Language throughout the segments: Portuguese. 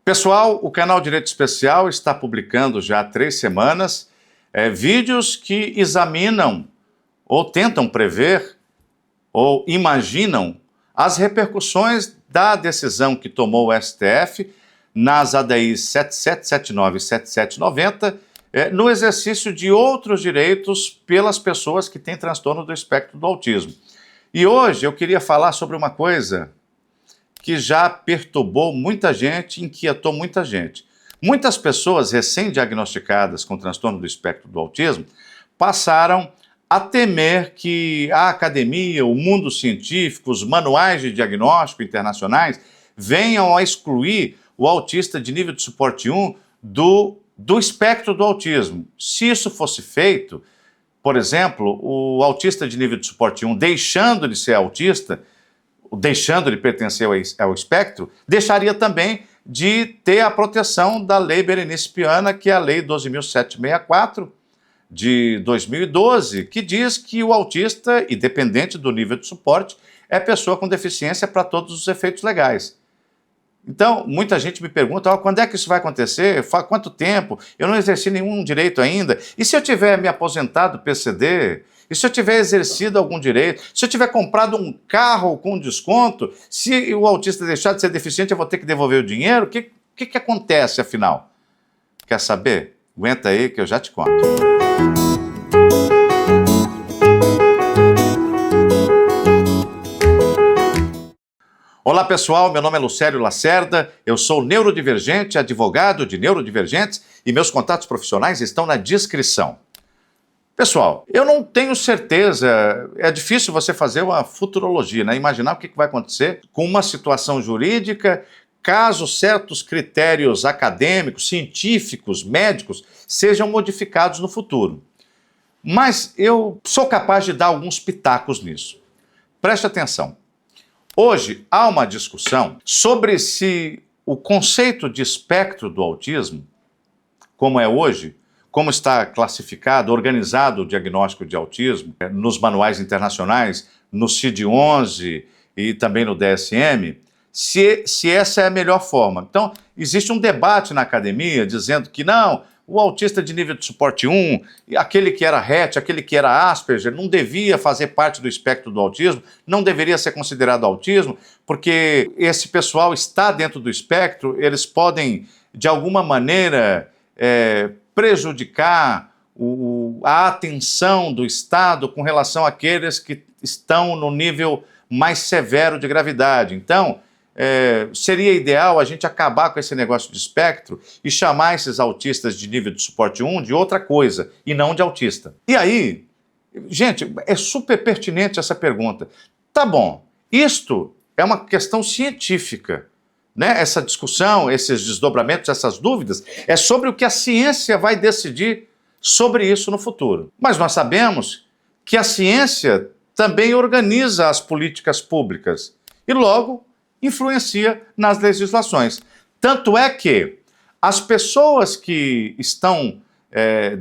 Pessoal, o canal Direito Especial está publicando já há 3 semanas vídeos que examinam ou tentam prever ou imaginam as repercussões da decisão que tomou o STF nas ADIs 7779 e 7790 no exercício de outros direitos pelas pessoas que têm transtorno do espectro do autismo. E hoje eu queria falar sobre uma coisa que já perturbou muita gente, inquietou muita gente. Muitas pessoas recém-diagnosticadas com transtorno do espectro do autismo passaram a temer que a academia, o mundo científico, os manuais de diagnóstico internacionais venham a excluir o autista de nível de suporte 1 do espectro do autismo. Se isso fosse feito, por exemplo, o autista de nível de suporte 1 deixando de ser autista, deixando de pertencer ao espectro, deixaria também de ter a proteção da Lei Berenice Piana, que é a Lei 12.764 de 2012, que diz que o autista, independente do nível de suporte, é pessoa com deficiência para todos os efeitos legais. Então, muita gente me pergunta, quando é que isso vai acontecer? Quanto tempo? Eu não exerci nenhum direito ainda. E se eu tiver me aposentado do PCD? E se eu tiver exercido algum direito? Se eu tiver comprado um carro com desconto? Se o autista deixar de ser deficiente, eu vou ter que devolver o dinheiro? O que acontece, afinal? Quer saber? Aguenta aí que eu já te conto. Olá pessoal, meu nome é Lucélio Lacerda, eu sou neurodivergente, advogado de neurodivergentes e meus contatos profissionais estão na descrição. Pessoal, eu não tenho certeza, é difícil você fazer uma futurologia, né? Imaginar o que vai acontecer com uma situação jurídica caso certos critérios acadêmicos, científicos, médicos sejam modificados no futuro. Mas eu sou capaz de dar alguns pitacos nisso. Preste atenção. Hoje há uma discussão sobre se o conceito de espectro do autismo, como é hoje, como está classificado, organizado o diagnóstico de autismo nos manuais internacionais, no CID-11 e também no DSM, se essa é a melhor forma. Então, existe um debate na academia dizendo que não, o autista de nível de suporte 1, aquele que era RET, aquele que era Asperger, não devia fazer parte do espectro do autismo, não deveria ser considerado autismo, porque esse pessoal está dentro do espectro, eles podem, de alguma maneira, prejudicar a atenção do Estado com relação àqueles que estão no nível mais severo de gravidade. Então, seria ideal a gente acabar com esse negócio de espectro e chamar esses autistas de nível de suporte 1 de outra coisa, e não de autista. E aí, gente, é super pertinente essa pergunta. Tá bom, isto é uma questão científica, né? Essa discussão, esses desdobramentos, essas dúvidas, é sobre o que a ciência vai decidir sobre isso no futuro. Mas nós sabemos que a ciência também organiza as políticas públicas e logo influencia nas legislações. Tanto é que as pessoas que estão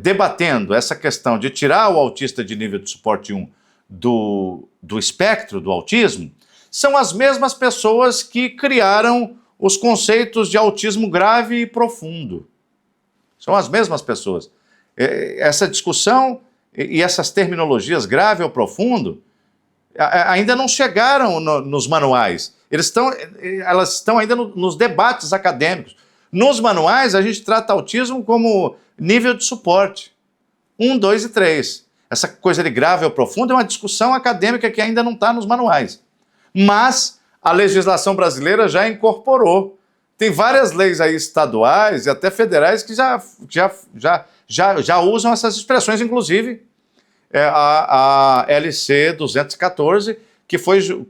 debatendo essa questão de tirar o autista de nível de suporte 1 do espectro do autismo são as mesmas pessoas que criaram os conceitos de autismo grave e profundo. São as mesmas pessoas. Essa discussão e essas terminologias grave ou profundo ainda não chegaram nos manuais. Elas estão ainda nos debates acadêmicos. Nos manuais, a gente trata autismo como nível de suporte. 1, 2 e 3. Essa coisa de grave ou profundo é uma discussão acadêmica que ainda não está nos manuais. Mas a legislação brasileira já incorporou. Tem várias leis aí estaduais e até federais que já usam essas expressões, inclusive a LC 214,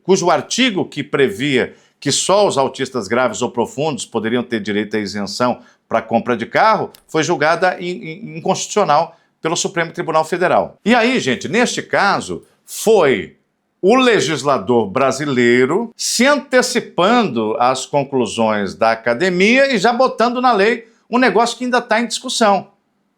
cujo artigo que previa que só os autistas graves ou profundos poderiam ter direito à isenção para compra de carro, foi julgada inconstitucional pelo Supremo Tribunal Federal. E aí, gente, neste caso, foi o legislador brasileiro se antecipando às conclusões da academia e já botando na lei um negócio que ainda está em discussão.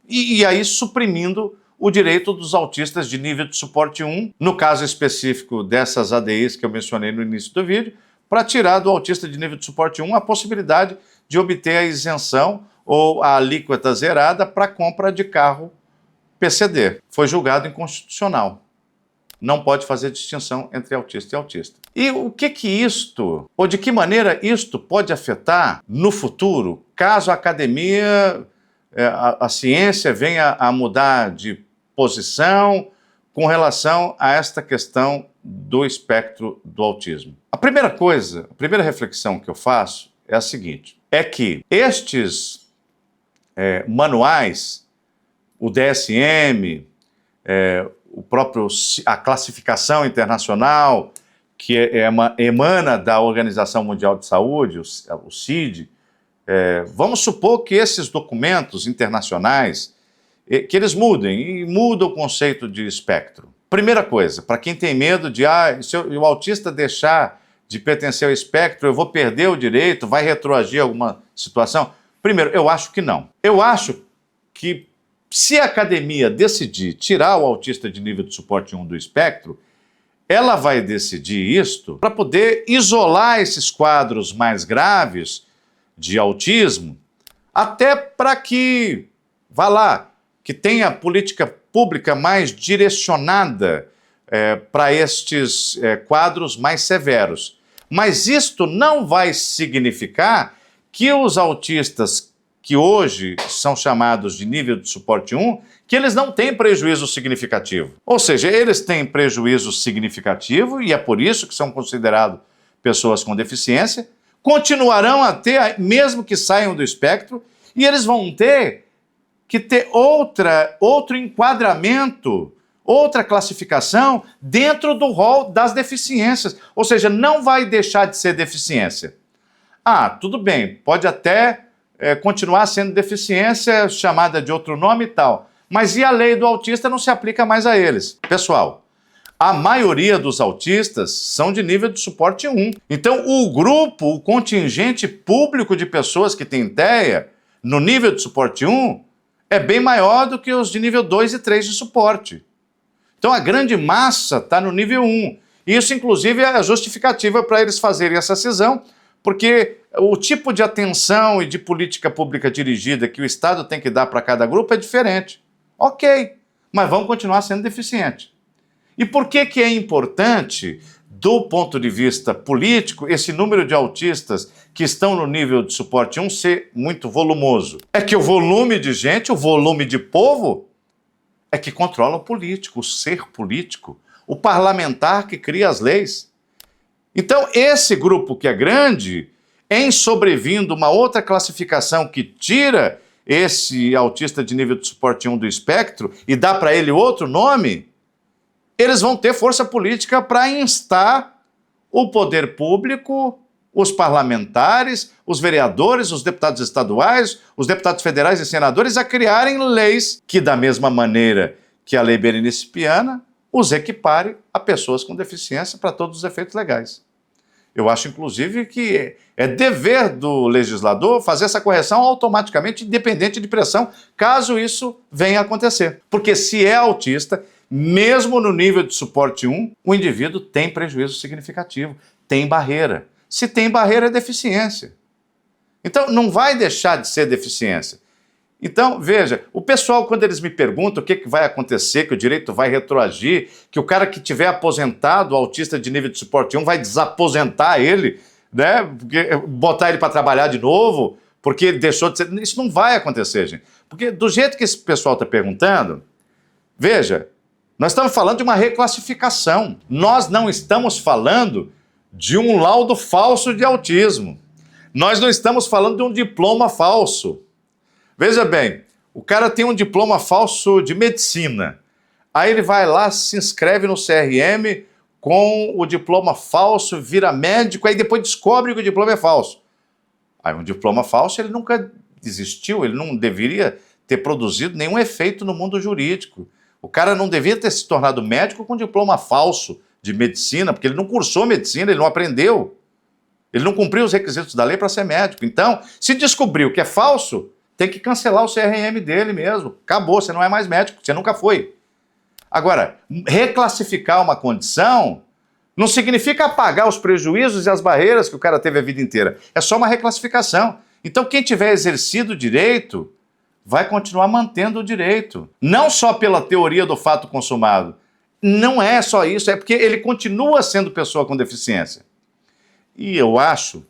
E aí suprimindo o direito dos autistas de nível de suporte 1, no caso específico dessas ADIs que eu mencionei no início do vídeo, para tirar do autista de nível de suporte 1 a possibilidade de obter a isenção ou a alíquota zerada para compra de carro PCD. Foi julgado inconstitucional. Não pode fazer distinção entre autista e autista. E o que isto, ou de que maneira isto pode afetar no futuro, caso a academia, a ciência venha a mudar de posição com relação a esta questão do espectro do autismo? A primeira reflexão que eu faço é a seguinte, é que estes manuais, o DSM, a classificação internacional, que emana da Organização Mundial de Saúde, o CID, vamos supor que esses documentos internacionais, que eles mudem, e mudam o conceito de espectro. Primeira coisa, para quem tem medo de, se o autista deixar de pertencer ao espectro, eu vou perder o direito, vai retroagir alguma situação? Primeiro, eu acho que não. Eu acho que se a academia decidir tirar o autista de nível de suporte 1 do espectro, ela vai decidir isto para poder isolar esses quadros mais graves de autismo, até para que, que tenha política pública mais direcionada para estes quadros mais severos. Mas isto não vai significar que os autistas que hoje são chamados de nível de suporte 1, que eles não têm prejuízo significativo. Ou seja, eles têm prejuízo significativo e é por isso que são considerados pessoas com deficiência, continuarão a ter, mesmo que saiam do espectro, e eles vão ter que ter outro enquadramento, outra classificação dentro do rol das deficiências. Ou seja, não vai deixar de ser deficiência. Tudo bem, pode até continuar sendo deficiência, chamada de outro nome e tal. Mas e a lei do autista não se aplica mais a eles? Pessoal, a maioria dos autistas são de nível de suporte 1. Então, o contingente público de pessoas que tem TEA no nível de suporte 1 é bem maior do que os de nível 2 e 3 de suporte. Então, a grande massa está no nível 1. Isso, inclusive, é a justificativa para eles fazerem essa cisão, porque o tipo de atenção e de política pública dirigida que o Estado tem que dar para cada grupo é diferente. Ok, mas vão continuar sendo deficientes. E por que é importante, do ponto de vista político, esse número de autistas que estão no nível de suporte 1 ser muito volumoso? É que o volume de gente, o volume de povo, é que controla o político, o ser político, o parlamentar que cria as leis. Então, esse grupo que é grande, em sobrevindo uma outra classificação que tira esse autista de nível de suporte 1 do espectro e dá para ele outro nome, eles vão ter força política para instar o poder público, os parlamentares, os vereadores, os deputados estaduais, os deputados federais e senadores a criarem leis que, da mesma maneira que a lei Berenice Piana, os equipare a pessoas com deficiência para todos os efeitos legais. Eu acho, inclusive, que é dever do legislador fazer essa correção automaticamente, independente de pressão, caso isso venha a acontecer. Porque se é autista, mesmo no nível de suporte 1, o indivíduo tem prejuízo significativo, tem barreira. Se tem barreira, é deficiência. Então, não vai deixar de ser deficiência. Então, veja, o pessoal, quando eles me perguntam o que vai acontecer, que o direito vai retroagir, que o cara que tiver aposentado, o autista de nível de suporte 1, vai desaposentar ele, né? Botar ele para trabalhar de novo, porque ele deixou de ser... Isso não vai acontecer, gente. Porque do jeito que esse pessoal está perguntando, veja, nós estamos falando de uma reclassificação. Nós não estamos falando de um laudo falso de autismo. Nós não estamos falando de um diploma falso. Veja bem, o cara tem um diploma falso de medicina. Aí ele vai lá, se inscreve no CRM com o diploma falso, vira médico, aí depois descobre que o diploma é falso. Aí um diploma falso, ele nunca existiu, ele não deveria ter produzido nenhum efeito no mundo jurídico. O cara não devia ter se tornado médico com diploma falso de medicina, porque ele não cursou medicina, ele não aprendeu. Ele não cumpriu os requisitos da lei para ser médico. Então, se descobriu que é falso, tem que cancelar o CRM dele mesmo. Acabou, você não é mais médico, você nunca foi. Agora, reclassificar uma condição não significa apagar os prejuízos e as barreiras que o cara teve a vida inteira. É só uma reclassificação. Então quem tiver exercido o direito vai continuar mantendo o direito. Não só pela teoria do fato consumado. Não é só isso, é porque ele continua sendo pessoa com deficiência. E eu acho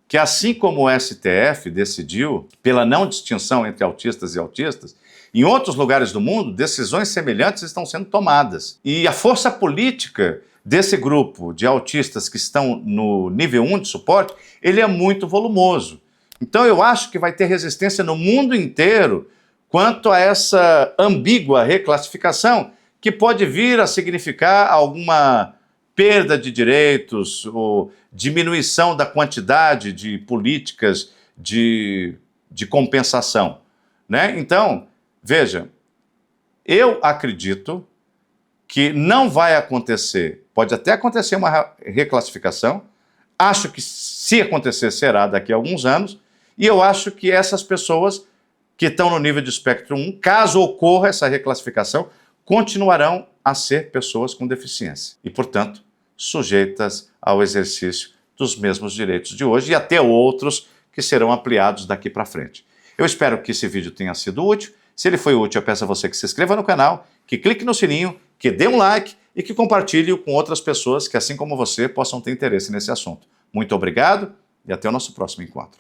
que assim como o STF decidiu pela não distinção entre autistas e autistas, em outros lugares do mundo, decisões semelhantes estão sendo tomadas. E a força política desse grupo de autistas que estão no nível 1 de suporte, ele é muito volumoso. Então eu acho que vai ter resistência no mundo inteiro quanto a essa ambígua reclassificação, que pode vir a significar alguma perda de direitos ou diminuição da quantidade de políticas de compensação, né? Então, veja, eu acredito que não vai acontecer, pode até acontecer uma reclassificação, acho que se acontecer será daqui a alguns anos, e eu acho que essas pessoas que estão no nível de espectro 1, caso ocorra essa reclassificação, continuarão a ser pessoas com deficiência e, portanto, sujeitas ao exercício dos mesmos direitos de hoje e até outros que serão ampliados daqui para frente. Eu espero que esse vídeo tenha sido útil. Se ele foi útil, eu peço a você que se inscreva no canal, que clique no sininho, que dê um like e que compartilhe com outras pessoas que, assim como você, possam ter interesse nesse assunto. Muito obrigado e até o nosso próximo encontro.